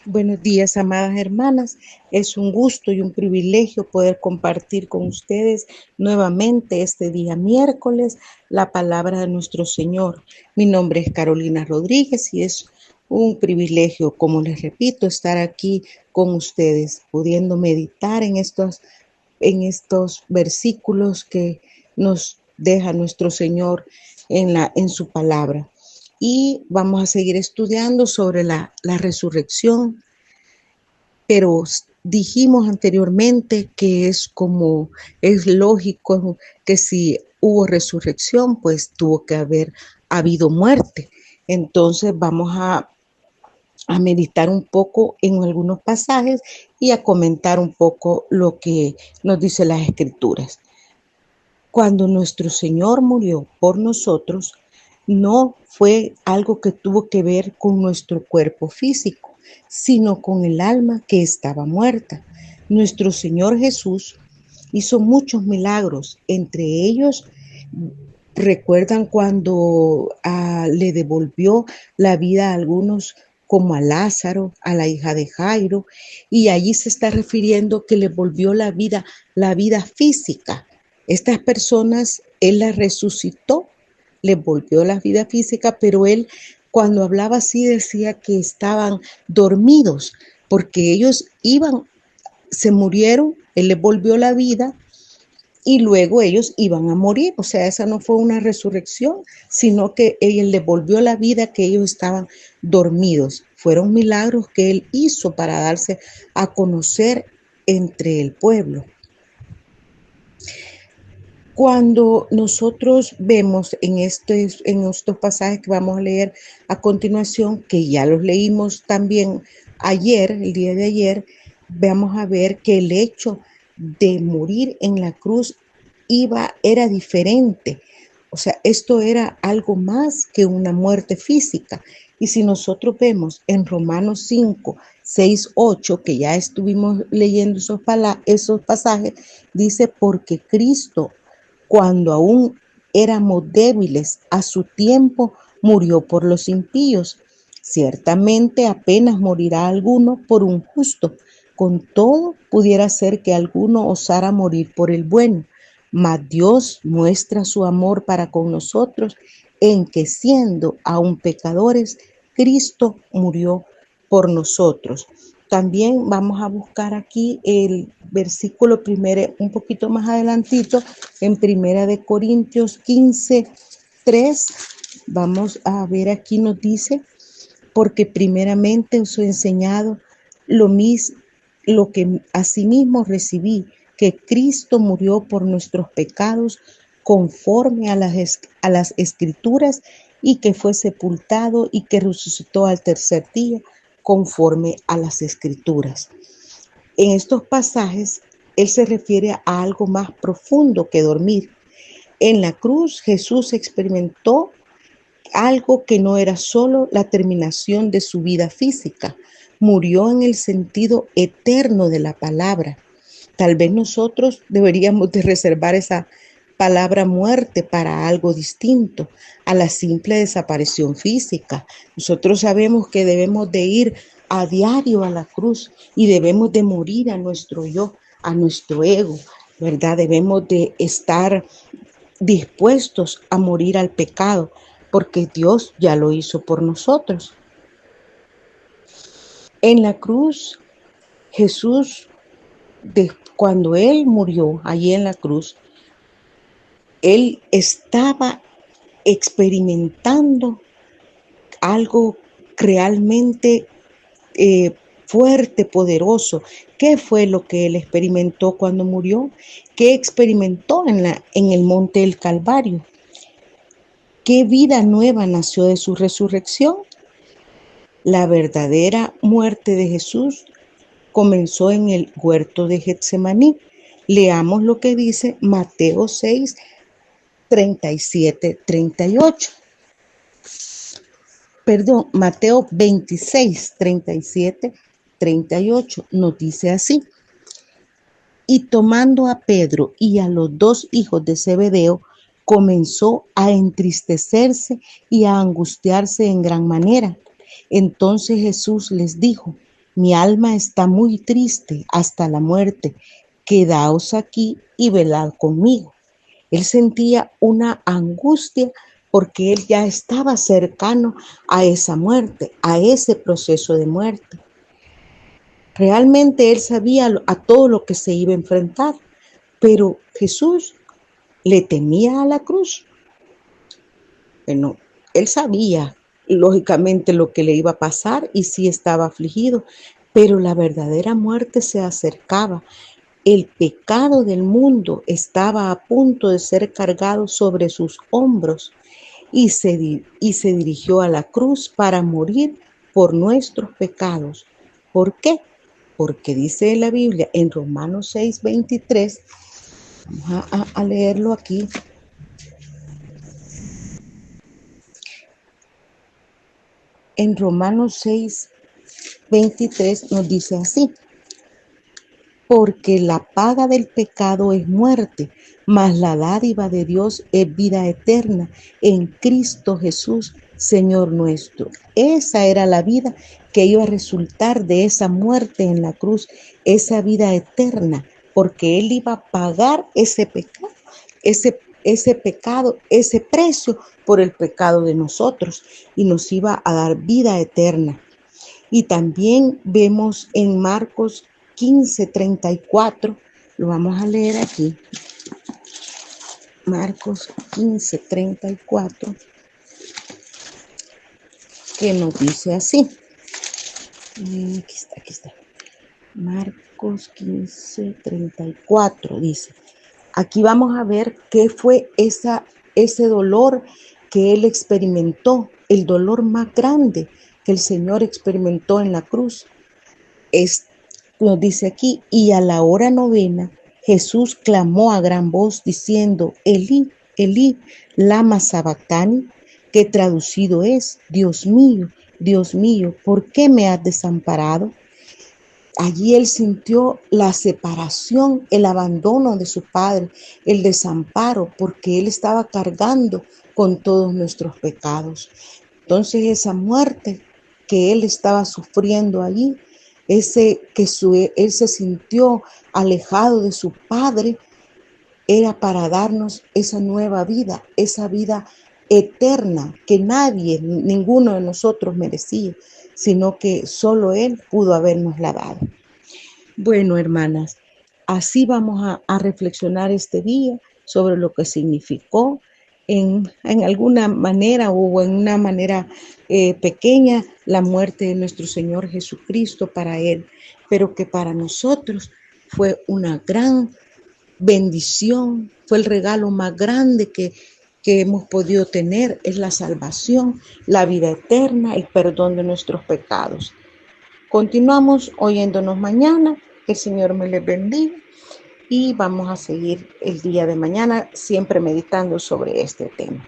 Buenos días, amadas hermanas. Es un gusto y un privilegio poder compartir con ustedes nuevamente este día miércoles la palabra de nuestro Señor. Mi nombre es Carolina Rodríguez y es un privilegio, como les repito, estar aquí con ustedes, pudiendo meditar en estos versículos que nos deja nuestro Señor en su palabra. Y vamos a seguir estudiando sobre la resurrección, pero dijimos anteriormente que es lógico que si hubo resurrección, pues tuvo que haber habido muerte. Entonces vamos a meditar un poco en algunos pasajes y a comentar un poco lo que nos dice las escrituras. Cuando nuestro Señor murió por nosotros, no fue algo que tuvo que ver con nuestro cuerpo físico, sino con el alma que estaba muerta. Nuestro Señor Jesús hizo muchos milagros, entre ellos recuerdan cuando le devolvió la vida a algunos, como a Lázaro, a la hija de Jairo, y allí se está refiriendo que le volvió la vida física. Estas personas, él las resucitó, les volvió la vida física, pero él cuando hablaba así decía que estaban dormidos, porque ellos se murieron, él les volvió la vida y luego ellos iban a morir. O sea, esa no fue una resurrección, sino que él les volvió la vida, que ellos estaban dormidos. Fueron milagros que él hizo para darse a conocer entre el pueblo. Cuando nosotros vemos en estos pasajes que vamos a leer a continuación, que ya los leímos también ayer, el día de ayer, vamos a ver que el hecho de morir en la cruz era diferente. O sea, esto era algo más que una muerte física. Y si nosotros vemos en Romanos 5, 6, 8, que ya estuvimos leyendo esos pasajes, dice, porque Cristo, cuando aún éramos débiles, a su tiempo murió por los impíos. Ciertamente apenas morirá alguno por un justo. Con todo, pudiera ser que alguno osara morir por el bueno. Mas Dios muestra su amor para con nosotros en que, siendo aún pecadores, Cristo murió por nosotros. También vamos a buscar aquí el versículo primero, un poquito más adelantito, en Primera de Corintios 15, 3. Vamos a ver, aquí nos dice, porque primeramente os he enseñado lo que asimismo recibí, que Cristo murió por nuestros pecados conforme a las escrituras, y que fue sepultado y que resucitó al tercer día conforme a las escrituras. En estos pasajes, él se refiere a algo más profundo que dormir. En la cruz, Jesús experimentó algo que no era solo la terminación de su vida física, murió en el sentido eterno de la palabra. Tal vez nosotros deberíamos de reservar esa palabra muerte para algo distinto a la simple desaparición física. Nosotros sabemos que debemos de ir a diario a la cruz y debemos de morir a nuestro yo, a nuestro ego, ¿verdad? Debemos de estar dispuestos a morir al pecado, porque Dios ya lo hizo por nosotros. En la cruz, Jesús, cuando Él murió allí en la cruz, Él estaba experimentando algo realmente fuerte, poderoso. ¿Qué fue lo que Él experimentó cuando murió? ¿Qué experimentó en el monte del Calvario? ¿Qué vida nueva nació de su resurrección? La verdadera muerte de Jesús comenzó en el huerto de Getsemaní. Leamos lo que dice Mateo 6, 37, 38. Perdón, Mateo 26, 37, 38 nos dice así. Y tomando a Pedro y a los dos hijos de Zebedeo, comenzó a entristecerse y a angustiarse en gran manera. Entonces Jesús les dijo: Mi alma está muy triste hasta la muerte. Quedaos aquí y velad conmigo. Él sentía una angustia porque él ya estaba cercano a esa muerte, a ese proceso de muerte. Realmente él sabía a todo lo que se iba a enfrentar, pero Jesús le temía a la cruz. Bueno, él sabía lógicamente lo que le iba a pasar y sí estaba afligido, pero la verdadera muerte se acercaba. El pecado del mundo estaba a punto de ser cargado sobre sus hombros y se dirigió a la cruz para morir por nuestros pecados. ¿Por qué? Porque dice la Biblia en Romanos 6:23, vamos a leerlo aquí. En Romanos 6:23 nos dice así: porque la paga del pecado es muerte, mas la dádiva de Dios es vida eterna en Cristo Jesús, Señor nuestro. Esa era la vida que iba a resultar de esa muerte en la cruz, esa vida eterna, porque Él iba a pagar ese pecado, ese precio por el pecado de nosotros, y nos iba a dar vida eterna. Y también vemos en Marcos 15:34, lo vamos a leer aquí. Marcos 15:34, que nos dice así. Aquí está. Marcos 15:34 dice. Aquí vamos a ver qué fue ese dolor que él experimentó, el dolor más grande que el Señor experimentó en la cruz. Nos dice aquí, y a la hora novena, Jesús clamó a gran voz diciendo, Elí, Elí, lama sabactani, que traducido es, Dios mío, ¿por qué me has desamparado? Allí él sintió la separación, el abandono de su padre, el desamparo, porque él estaba cargando con todos nuestros pecados. Entonces esa muerte que él estaba sufriendo allí, él se sintió alejado de su padre, era para darnos esa nueva vida, esa vida eterna que nadie, ninguno de nosotros merecía, sino que solo Él pudo habernos dado. Bueno, hermanas, así vamos a reflexionar este día sobre lo que significó en alguna manera o en una manera pequeña la muerte de nuestro Señor Jesucristo para Él, pero que para nosotros fue una gran bendición, fue el regalo más grande que hemos podido tener, es la salvación, la vida eterna, el perdón de nuestros pecados. Continuamos oyéndonos mañana, que el Señor me les bendiga y vamos a seguir el día de mañana siempre meditando sobre este tema.